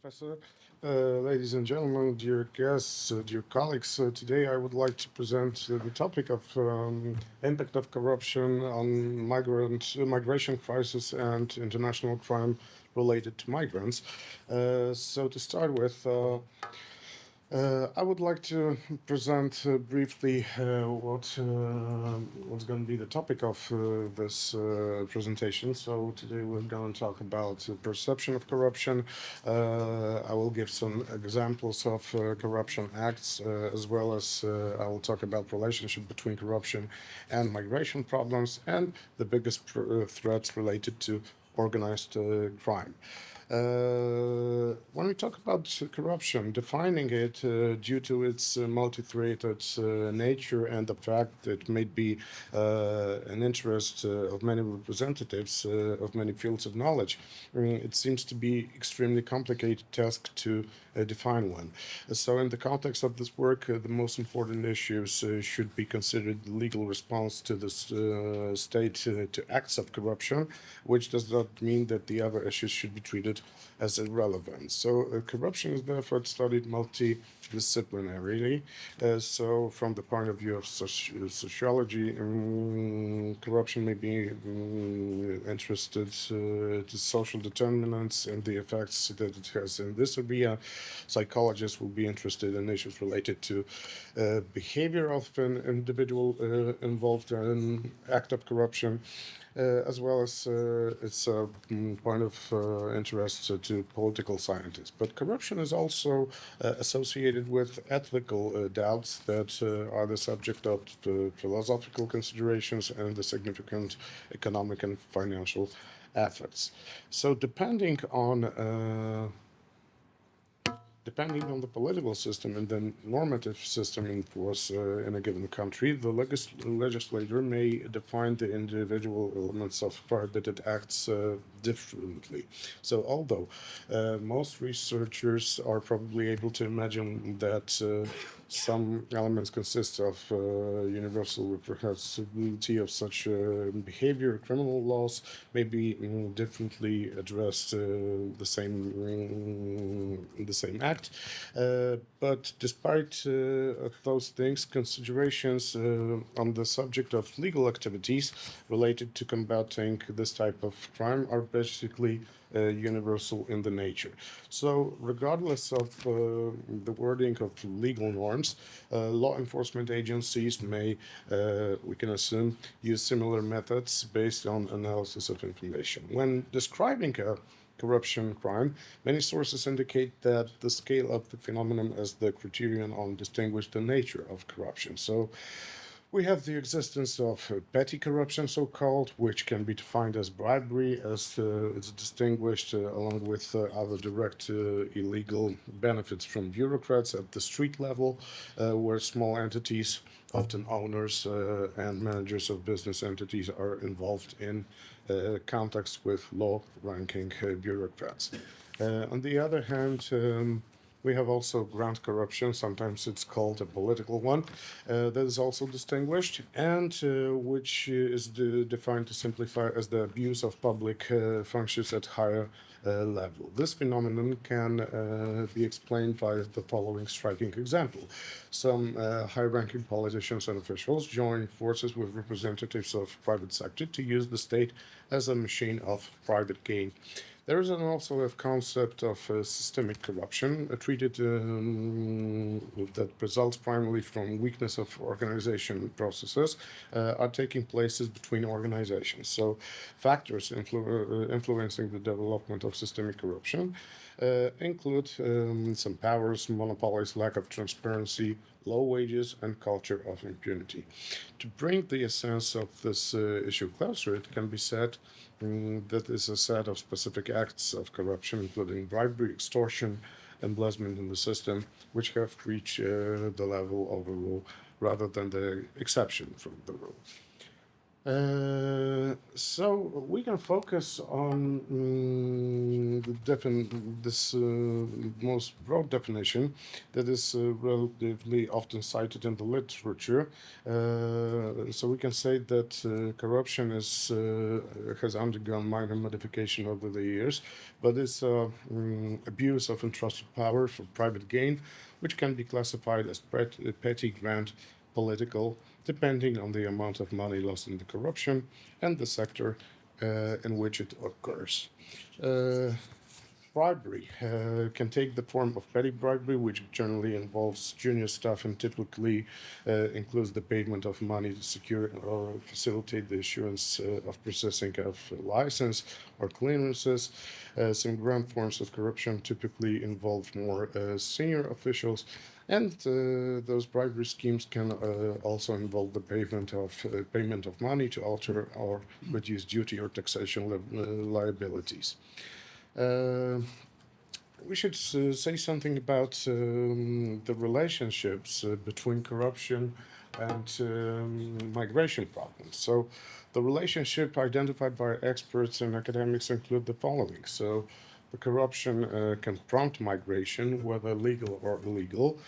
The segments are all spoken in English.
Professor. Ladies and gentlemen, dear guests, dear colleagues, today I would like to present the topic of impact of corruption on migration crisis and international crime related to migrants. So to start with, I would like to present briefly what's going to be the topic of this presentation. So today we're going to talk about the perception of corruption. I will give some examples of corruption acts, as well as I will talk about relationship between corruption and migration problems and the biggest threats related to organized crime. When we talk about corruption, defining it due to its multi-threaded nature and the fact that it may be an interest of many representatives of many fields of knowledge, it seems to be extremely complicated task to define one. So in the context of this work, the most important issues should be considered the legal response to the state to acts of corruption, which does not mean that the other issues should be treated as irrelevant. So corruption is therefore studied multidisciplinarily. So from the point of view of sociology, corruption may be interested to social determinants and the effects that it has in this area. Psychologists will be interested in issues related to behavior of an individual involved in an act of corruption. As well as it's a point of interest to political scientists. But corruption is also associated with ethical doubts that are the subject of philosophical considerations and the significant economic and financial effects. So depending on the political system and the normative system in force in a given country, the legislator may define the individual elements of prohibited acts differently. So, although most researchers are probably able to imagine that some elements consist of universal reprehensibility of such behavior, criminal laws may be differently addressed the same act. But despite those things, considerations on the subject of legal activities related to combating this type of crime are basically universal in the nature. So, regardless of the wording of legal norms, law enforcement agencies may, we can assume, use similar methods based on analysis of information. When describing a corruption crime, many sources indicate that the scale of the phenomenon as the criterion on distinguish the nature of corruption. So we have the existence of petty corruption, so-called, which can be defined as bribery, as it's distinguished along with other direct illegal benefits from bureaucrats at the street level, where small entities, often owners and managers of business entities, are involved in contacts with low-ranking bureaucrats. On the other hand, we have also grant corruption, sometimes it's called a political one, that is also distinguished, and which is defined to simplify as the abuse of public functions at higher level. This phenomenon can be explained by the following striking example. Some high-ranking politicians and officials join forces with representatives of private sector to use the state as a machine of private gain. There is also a concept of systemic corruption, treated that results primarily from weakness of organization processes are taking places between organizations. So, factors influencing the development of systemic corruption include some powers, monopolies, lack of transparency, low wages, and culture of impunity. To bring the essence of this issue closer, it can be said that is a set of specific acts of corruption, including bribery, extortion, embezzlement in the system, which have reached the level of a rule rather than the exception from the rule. So we can focus on this most broad definition that is relatively often cited in the literature. So we can say that corruption has undergone minor modification over the years, but it's abuse of entrusted power for private gain, which can be classified as petty, grand, political, depending on the amount of money lost in the corruption and the sector in which it occurs. Uh, Bribery can take the form of petty bribery, which generally involves junior staff and typically includes the payment of money to secure or facilitate the issuance of processing of license or clearances. Some grand forms of corruption typically involve more senior officials, and those bribery schemes can also involve the payment of money to alter or reduce duty or taxation liabilities. Uh, we should say something about the relationships between corruption and migration problems. So, the relationship identified by experts and academics include the following. So, the corruption can prompt migration, whether legal or illegal,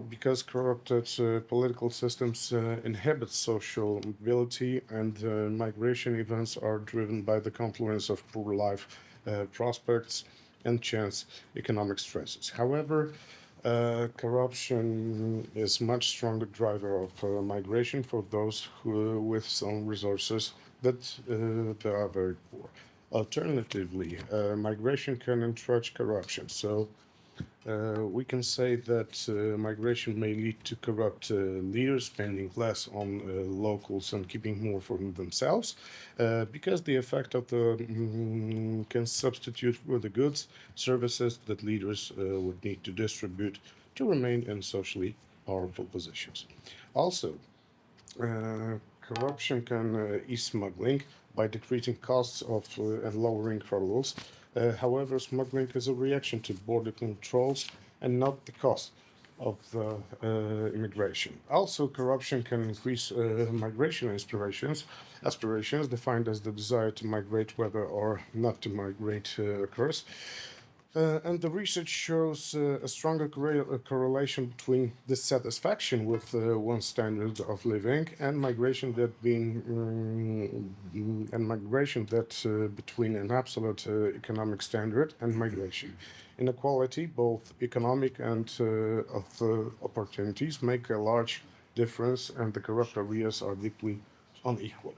because corrupted political systems inhibit social mobility, and migration events are driven by the confluence of poor life prospects and chance economic stresses. However, corruption is much stronger driver of migration for those who with some resources that they are very poor. Alternatively, migration can encourage corruption. So we can say that migration may lead to corrupt leaders spending less on locals and keeping more for themselves, because the effect of the can substitute for the goods, services that leaders would need to distribute to remain in socially powerful positions. Also, corruption can ease smuggling by decreasing costs of and lowering hurdles. However, smuggling is a reaction to border controls and not the cost of the immigration. Also, corruption can increase migration aspirations defined as the desire to migrate, whether or not to migrate occurs. And the research shows a stronger correlation between dissatisfaction with one's standard of living and migration between an absolute economic standard and migration. Inequality, both economic and of opportunities, make a large difference, and the corrupt areas are deeply unequal.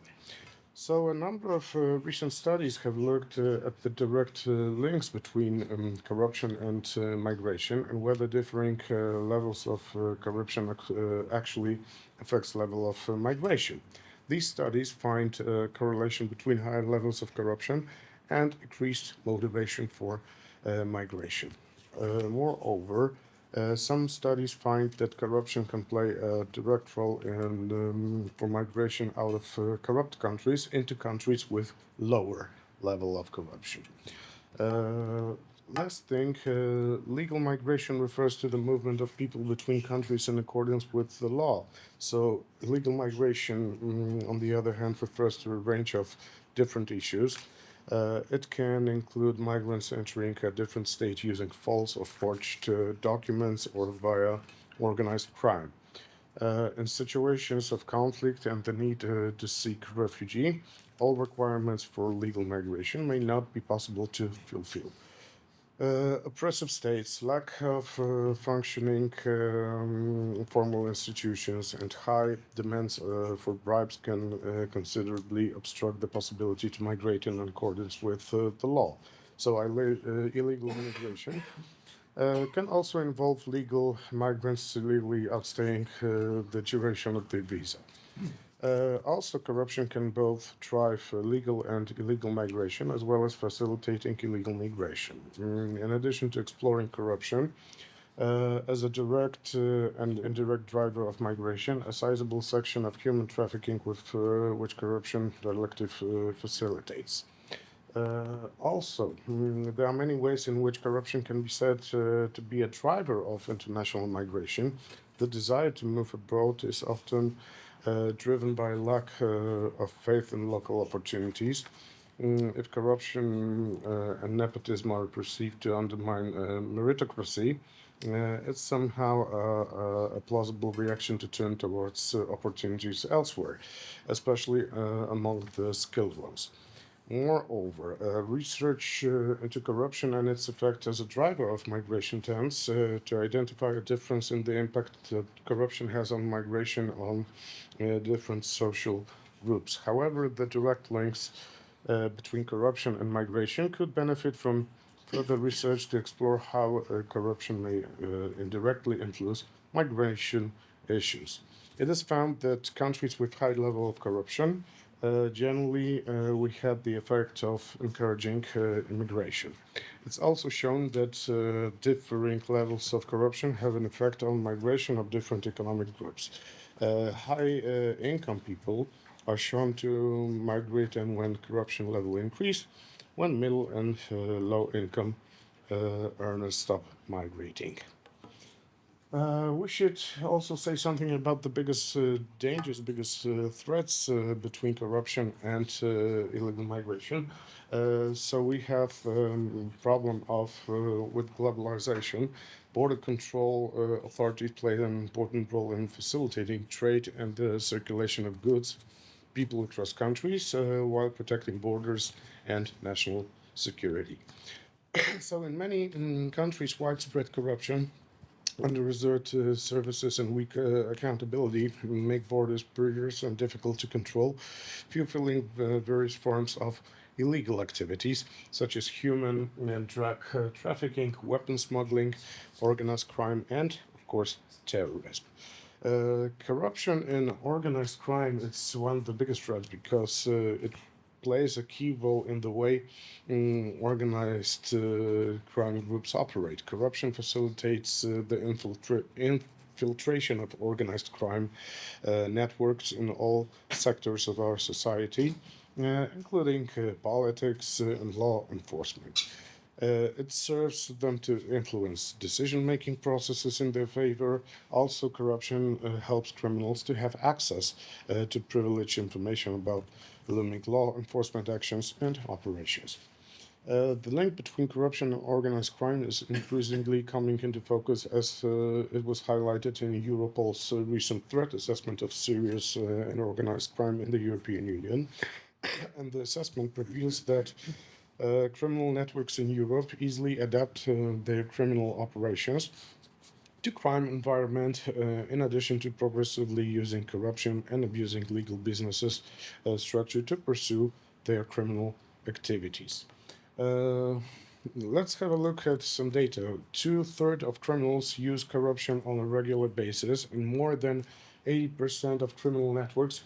So, a number of recent studies have looked at the direct links between corruption and migration, and whether differing levels of corruption actually affects level of migration. These studies find a correlation between higher levels of corruption and increased motivation for migration. Moreover, some studies find that corruption can play a direct role in for migration out of corrupt countries into countries with lower level of corruption. Uh, Last thing, legal migration refers to the movement of people between countries in accordance with the law. So, legal migration, on the other hand, refers to a range of different issues. It can include migrants entering a different state using false or forged documents or via organized crime. In situations of conflict and the need to seek refugee, all requirements for legal migration may not be possible to fulfill. Oppressive states, lack of functioning formal institutions, and high demands for bribes can considerably obstruct the possibility to migrate in accordance with the law. So, illegal immigration can also involve legal migrants illegally outstaying the duration of their visa. Also, corruption can both drive legal and illegal migration, as well as facilitating illegal migration. In addition to exploring corruption as a direct and indirect driver of migration, a sizable section of human trafficking with which corruption directly facilitates. There are many ways in which corruption can be said to be a driver of international migration. The desire to move abroad is often driven by lack of faith in local opportunities. If corruption and nepotism are perceived to undermine meritocracy, it's somehow a plausible reaction to turn towards opportunities elsewhere, especially among the skilled ones. Moreover, research into corruption and its effect as a driver of migration tends to identify a difference in the impact that corruption has on migration on different social groups. However, the direct links between corruption and migration could benefit from further research to explore how corruption may indirectly influence migration issues. It is found that countries with high level of corruption generally we had the effect of encouraging immigration. It's also shown that differing levels of corruption have an effect on migration of different economic groups. High income people are shown to migrate and when corruption level increase, when middle and low income earners stop migrating. We should also say something about the biggest dangers, biggest threats between corruption and illegal migration. So we have problem of with globalization. Border control authorities play an important role in facilitating trade and the circulation of goods, people across countries, while protecting borders and national security. So in many countries, widespread corruption under-reserved services and weak accountability make borders porous and difficult to control, fueling various forms of illegal activities such as human and drug trafficking, weapon smuggling, organized crime, and, of course, terrorism. Corruption in organized crime is one of the biggest threats because it plays a key role in the way organized crime groups operate. Corruption facilitates the infiltration of organized crime networks in all sectors of our society, including politics and law enforcement. It serves them to influence decision-making processes in their favor. Also, corruption helps criminals to have access to privileged information about looming law enforcement actions and operations. The link between corruption and organized crime is increasingly coming into focus as it was highlighted in Europol's recent threat assessment of serious and organized crime in the European Union. And the assessment reveals that criminal networks in Europe easily adapt their criminal operations to crime environment, in addition to progressively using corruption and abusing legal businesses structure to pursue their criminal activities. Uh, let's have a look at some data. Two-thirds of criminals use corruption on a regular basis, and more than 80% of criminal networks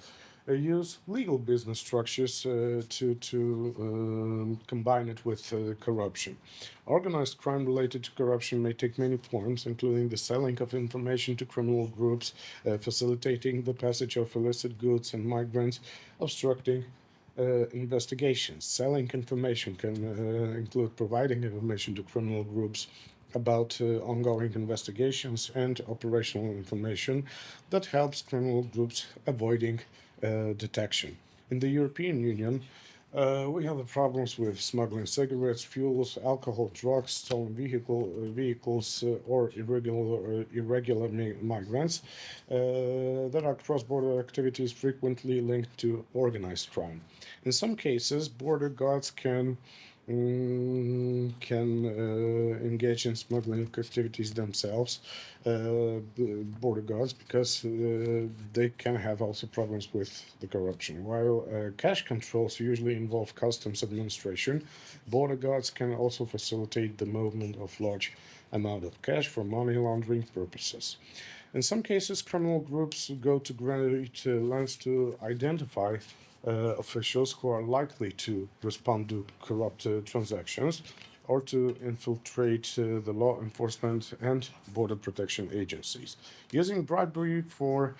use legal business structures to combine it with corruption. Organized crime related to corruption may take many forms, including the selling of information to criminal groups, facilitating the passage of illicit goods and migrants, obstructing investigations. Selling information can include providing information to criminal groups about ongoing investigations and operational information that helps criminal groups avoiding detection. In the European Union, we have the problems with smuggling cigarettes, fuels, alcohol, drugs, stolen vehicles, or irregular migrants that are cross-border activities frequently linked to organized crime. In some cases, border guards can engage in smuggling activities themselves, border guards, because they can have also problems with the corruption. While cash controls usually involve customs administration, border guards can also facilitate the movement of large amount of cash for money laundering purposes. In some cases, criminal groups go to great lengths to identify officials who are likely to respond to corrupt transactions, or to infiltrate the law enforcement and border protection agencies, using bribery for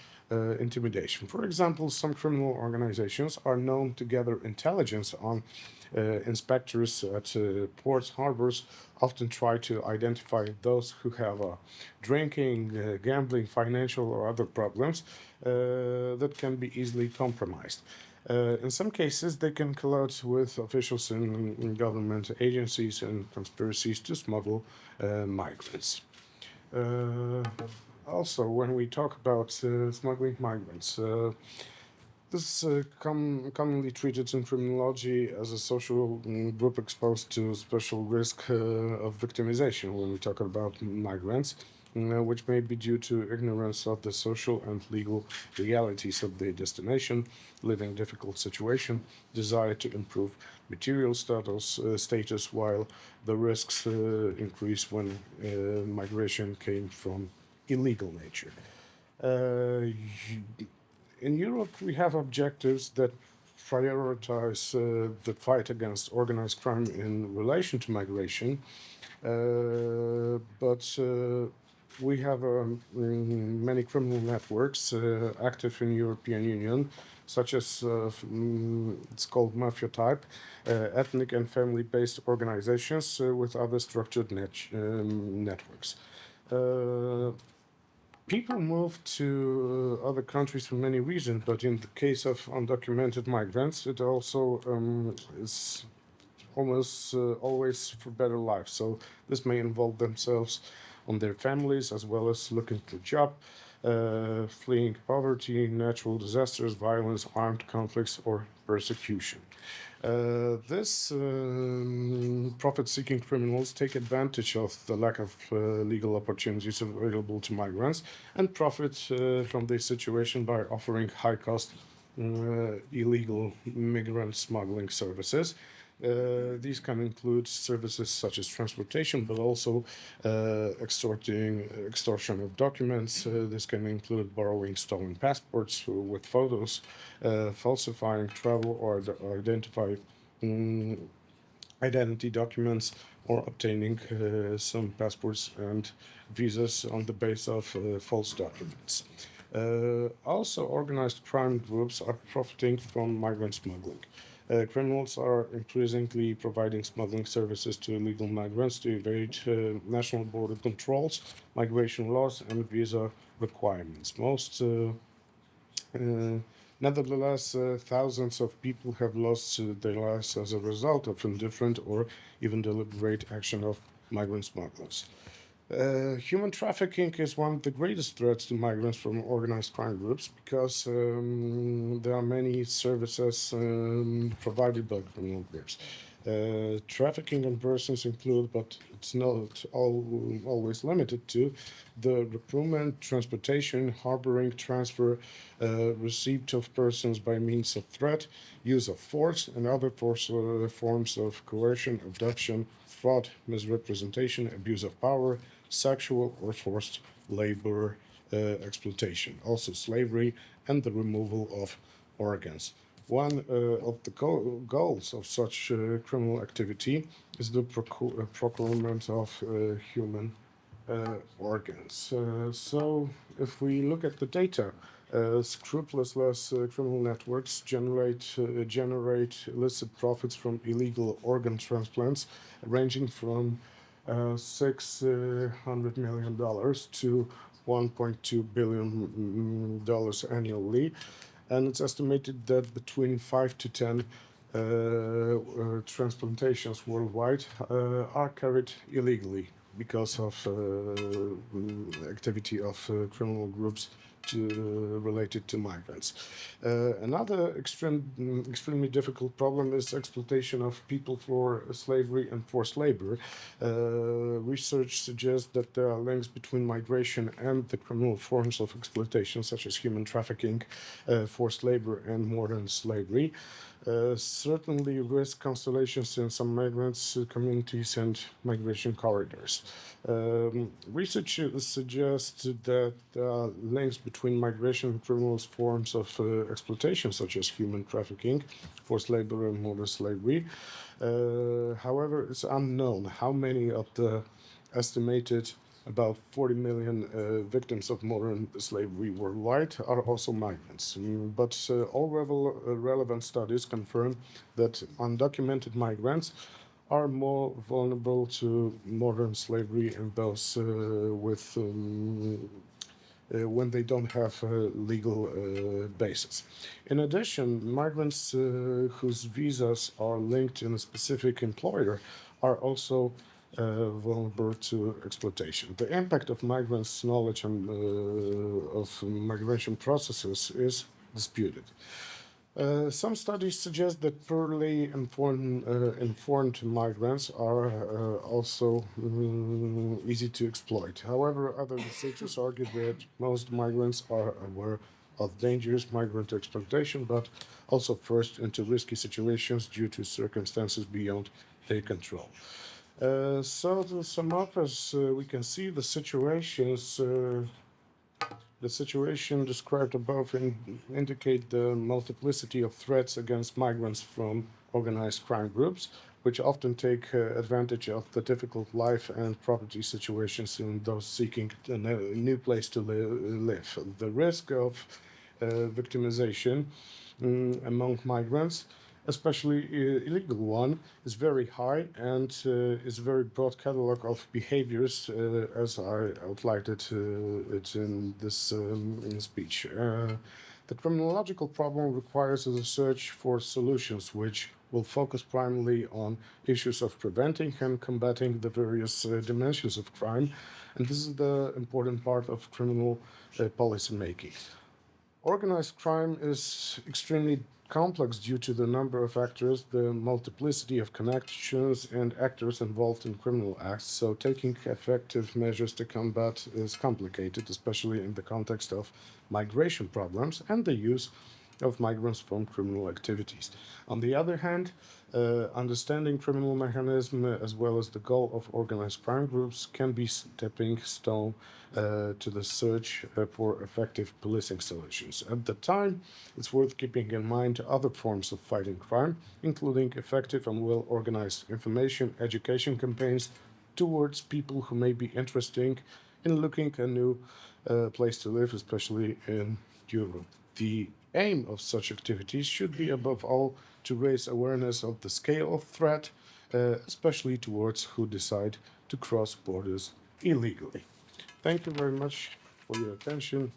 intimidation. For example, some criminal organizations are known to gather intelligence on inspectors at ports, harbors, often try to identify those who have drinking, gambling, financial, or other problems that can be easily compromised. In some cases, they can collude with officials in government agencies and conspiracies to smuggle migrants. Uh, Also, when we talk about smuggling migrants, this is commonly treated in criminology as a social group exposed to special risk of victimization when we talk about migrants, which may be due to ignorance of the social and legal realities of their destination, living difficult situation, desire to improve material status, while the risks increase when migration came from illegal nature. Uh, in Europe, we have objectives that prioritize the fight against organized crime in relation to migration, but we have many criminal networks active in European Union, such as it's called mafia type, ethnic and family-based organizations with other structured networks. Uh, People move to other countries for many reasons, but in the case of undocumented migrants, it also is almost always for better life. So this may involve themselves on their families as well as looking for job, fleeing poverty, natural disasters, violence, armed conflicts, or persecution. This profit-seeking criminals take advantage of the lack of legal opportunities available to migrants and profit from this situation by offering high-cost illegal migrant smuggling services. These can include services such as transportation, but also extortion of documents. This can include borrowing stolen passports with photos, falsifying travel or identity documents, or obtaining some passports and visas on the basis of false documents. Also, organized crime groups are profiting from migrant smuggling. Criminals are increasingly providing smuggling services to illegal migrants to evade national border controls, migration laws, and visa requirements. Nevertheless, thousands of people have lost their lives as a result of indifferent or even deliberate action of migrant smugglers. Human trafficking is one of the greatest threats to migrants from organized crime groups because there are many services provided by criminal groups. Trafficking in persons include, but it's not always limited to, the recruitment, transportation, harboring, transfer, receipt of persons by means of threat, use of force, and other forms of coercion, abduction, fraud, misrepresentation, abuse of power, sexual or forced labor exploitation, also slavery, and the removal of organs. One of the goals of such criminal activity is the procurement of human organs. So, if we look at the data, scrupulous criminal networks generate illicit profits from illegal organ transplants, ranging from $600 million to $1.2 billion annually, and it's estimated that between 5 to 10 transplantations worldwide are carried illegally because of activity of criminal groups related to migrants. Another extremely difficult problem is exploitation of people for slavery and forced labor. Research suggests that there are links between migration and the criminal forms of exploitation, such as human trafficking, forced labor, and modern slavery. Certainly risk constellations in some migrants communities and migration corridors. Research suggests that links between migration and criminal forms of exploitation, such as human trafficking, forced labor, and modern slavery. However, it's unknown how many of the estimated about 40 million victims of modern slavery worldwide are also migrants. But all relevant studies confirm that undocumented migrants are more vulnerable to modern slavery and those when they don't have a legal basis. In addition, migrants whose visas are linked in a specific employer are also vulnerable to exploitation. The impact of migrants' knowledge and of migration processes is disputed. Some studies suggest that poorly informed migrants are also easy to exploit. However, other researchers argue that most migrants are aware of dangerous migrant exploitation, but also forced into risky situations due to circumstances beyond their control. So to sum up, as we can see, the situation described above indicate the multiplicity of threats against migrants from organized crime groups, which often take advantage of the difficult life and property situations in those seeking a new place to live. The risk of victimization among migrants, especially illegal one, is very high and is a very broad catalog of behaviors, as I outlined it in this speech. The criminological problem requires a search for solutions which will focus primarily on issues of preventing and combating the various dimensions of crime, and this is the important part of criminal policy making. Organized crime is extremely complex due to the number of actors, the multiplicity of connections and actors involved in criminal acts, so taking effective measures to combat is complicated, especially in the context of migration problems and the use of migrants from criminal activities. On the other hand, understanding criminal mechanism as well as the goal of organized crime groups can be stepping stone to the search for effective policing solutions. At the time, it's worth keeping in mind other forms of fighting crime, including effective and well-organized information education campaigns towards people who may be interested in looking a new place to live, especially in Europe. The aim of such activities should be, above all, to raise awareness of the scale of threat, especially towards who decide to cross borders illegally. Thank you very much for your attention.